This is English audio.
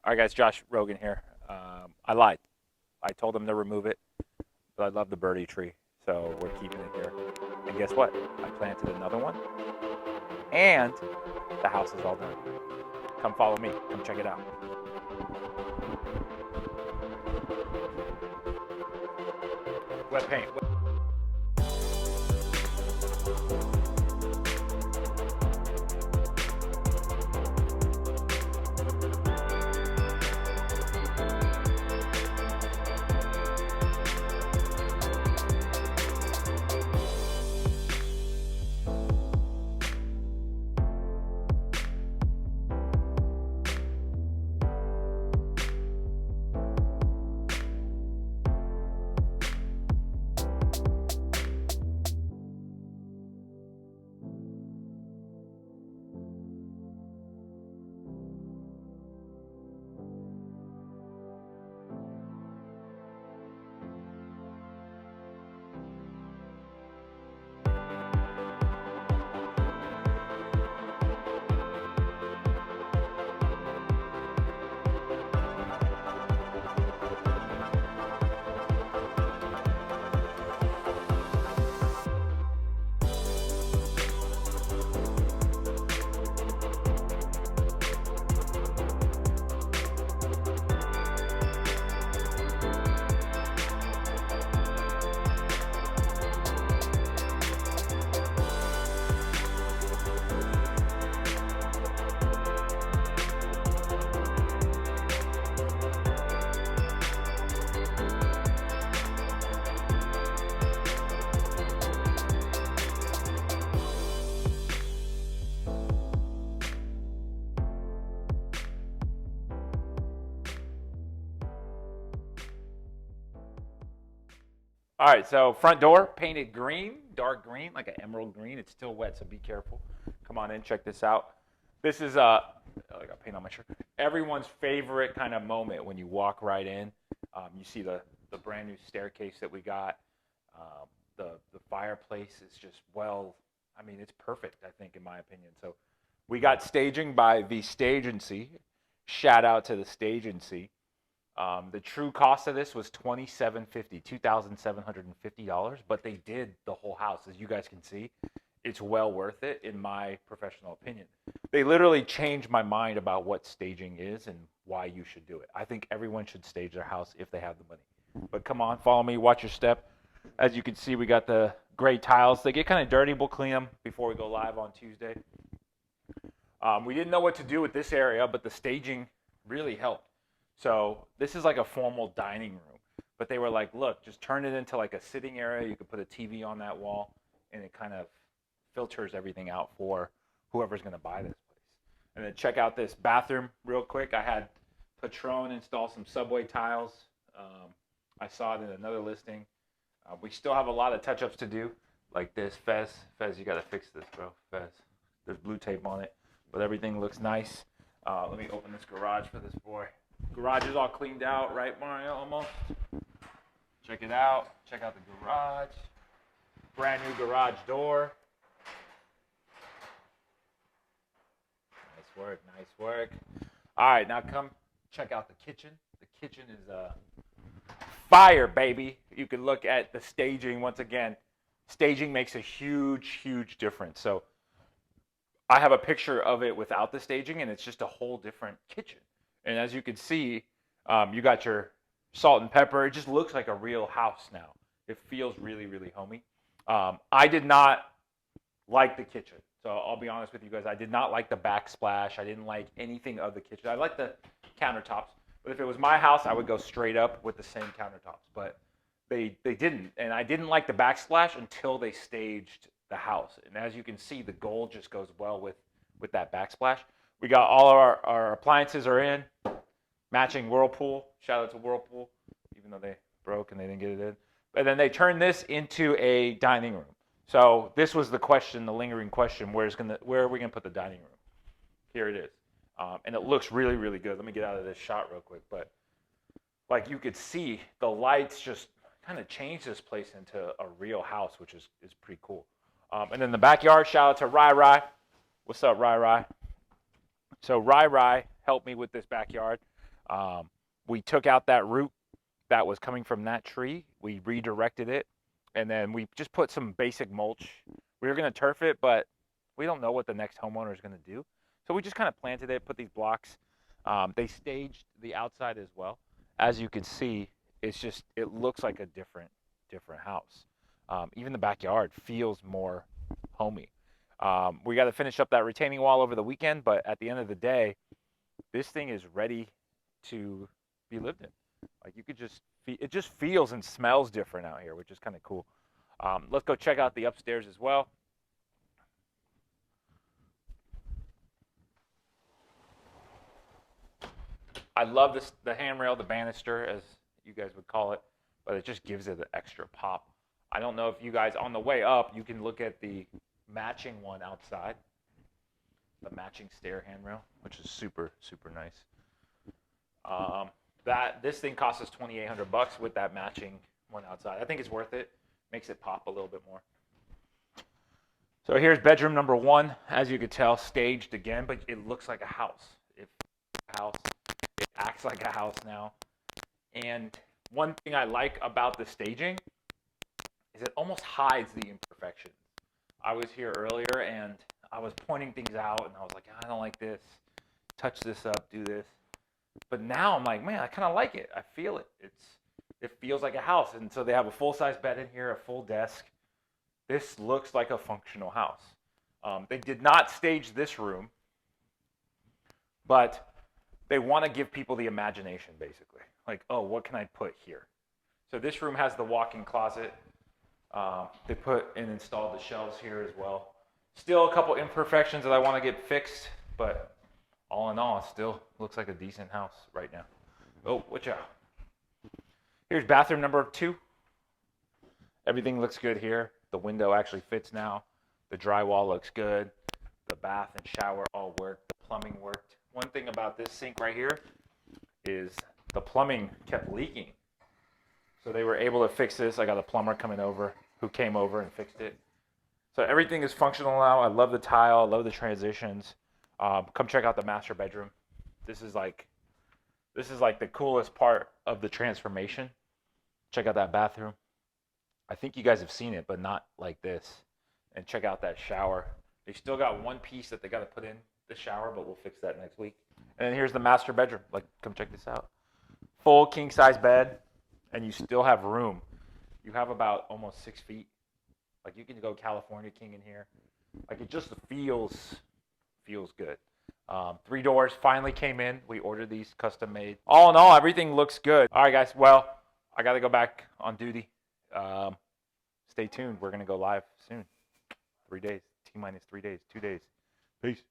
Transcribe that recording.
All right, guys, Josh Rogan here. I lied. I told them to remove it, but I love the birdie tree, so we're keeping it here. And guess what? I planted another one, and the house is all done. Come follow me. Come check it out. Wet paint. All right, so front door painted green, dark green, like an emerald green. It's still wet, so be careful. Come on in, check this out. This is I got paint on my shirt. Everyone's favorite kind of moment when you walk right in. You see the brand new staircase that we got. The fireplace is just I mean, it's perfect. I think, in my opinion. So, we got staging by the Stage Agency. Shout out to the Stage Agency. The true cost of this was $2,750, but they did the whole house. As you guys can see, it's well worth it in my professional opinion. They literally changed my mind about what staging is and why you should do it. I think everyone should stage their house if they have the money. But come on, follow me, watch your step. As you can see, we got the gray tiles. They get kind of dirty. We'll clean them before we go live on Tuesday. We didn't know what to do with this area, but the staging really helped. So this is like a formal dining room, but they were like, look, just turn it into like a sitting area. You could put a TV on that wall, and it kind of filters everything out for whoever's going to buy this place. And then check out this bathroom real quick. I had Patron install some subway tiles. I saw it in another listing. We still have a lot of touch-ups to do, like this. Fez, you got to fix this, bro. Fez, there's blue tape on it, but everything looks nice. Let me open this garage for this boy. Garage is all cleaned out, right, Mario? Almost. Check it out. Check out the garage. Brand new garage door. Nice work, nice work. All right, now come check out the kitchen. The kitchen is fire, baby. You can look at the staging once again. Staging makes a huge, huge difference. So I have a picture of it without the staging, and it's just a whole different kitchen. And as you can see, you got your salt and pepper. It just looks like a real house now. It feels really, really homey. I did not like the kitchen. So I'll be honest with you guys. I did not like the backsplash. I didn't like anything of the kitchen. I like the countertops. But if it was my house, I would go straight up with the same countertops. But they didn't. And I didn't like the backsplash until they staged the house. And as you can see, the gold just goes well with that backsplash. We got all our appliances are in. Matching Whirlpool. Shout out to Whirlpool, even though they broke and they didn't get it in. But then they turned this into a dining room. So this was the question, the lingering question: where are we gonna put the dining room? Here it is, and it looks really, really good. Let me get out of this shot real quick. But like you could see, the lights just kind of changed this place into a real house, which is pretty cool. And then the backyard. Shout out to Rai. What's up, Rai? So Rai helped me with this backyard. We took out that root that was coming from that tree. We redirected it, and then we just put some basic mulch. We were going to turf it, but we don't know what the next homeowner is going to do. So we just kind of planted it, put these blocks. They staged the outside as well. As you can see, it looks like a different house. Even the backyard feels more homey. We got to finish up that retaining wall over the weekend, but at the end of the day, this thing is ready to be lived in. Like you could it just feels and smells different out here, which is kind of cool. Let's go check out the upstairs as well. I love the handrail, the banister, as you guys would call it, but it just gives it an extra pop. I don't know if you guys, on the way up, you can look at the matching one outside, the matching stair handrail, which is super, super nice. This thing costs us $2,800 with that matching one outside. I think it's worth it. Makes it pop a little bit more. So here's bedroom number 1. As you could tell, staged again, but it looks like a house. It acts like a house now. And one thing I like about the staging is it almost hides the imperfections. I was here earlier and I was pointing things out and I was like, I don't like this. Touch this up, do this. But now I'm like, man, I kind of like it. I feel it. It feels like a house. And so they have a full-size bed in here, a full desk. This looks like a functional house. They did not stage this room, but they want to give people the imagination, basically. Like, oh, what can I put here? So this room has the walk-in closet. They put and installed the shelves here as well. Still a couple imperfections that I want to get fixed, but all in all, it still looks like a decent house right now. Oh, watch out. Here's bathroom number 2. Everything looks good here. The window actually fits now. The drywall looks good. The bath and shower all worked. The plumbing worked. One thing about this sink right here is the plumbing kept leaking. So they were able to fix this. I got a plumber coming over who came over and fixed it. So everything is functional now. I love the tile. I love the transitions. Come check out the master bedroom. This is like the coolest part of the transformation. Check out that bathroom. I think you guys have seen it, but not like this. And check out that shower. They still got one piece that they got to put in the shower, but we'll fix that next week. And then here's the master bedroom. Like, come check this out. Full king size bed, and you still have room. You have about almost 6 feet. Like you can go California king in here. Like it just feels good. 3 doors finally came in. We ordered these custom made. All in all, everything looks good. All right, guys. Well, I got to go back on duty. Stay tuned. We're going to go live soon. 3 days. T-minus 3 days. 2 days. Peace.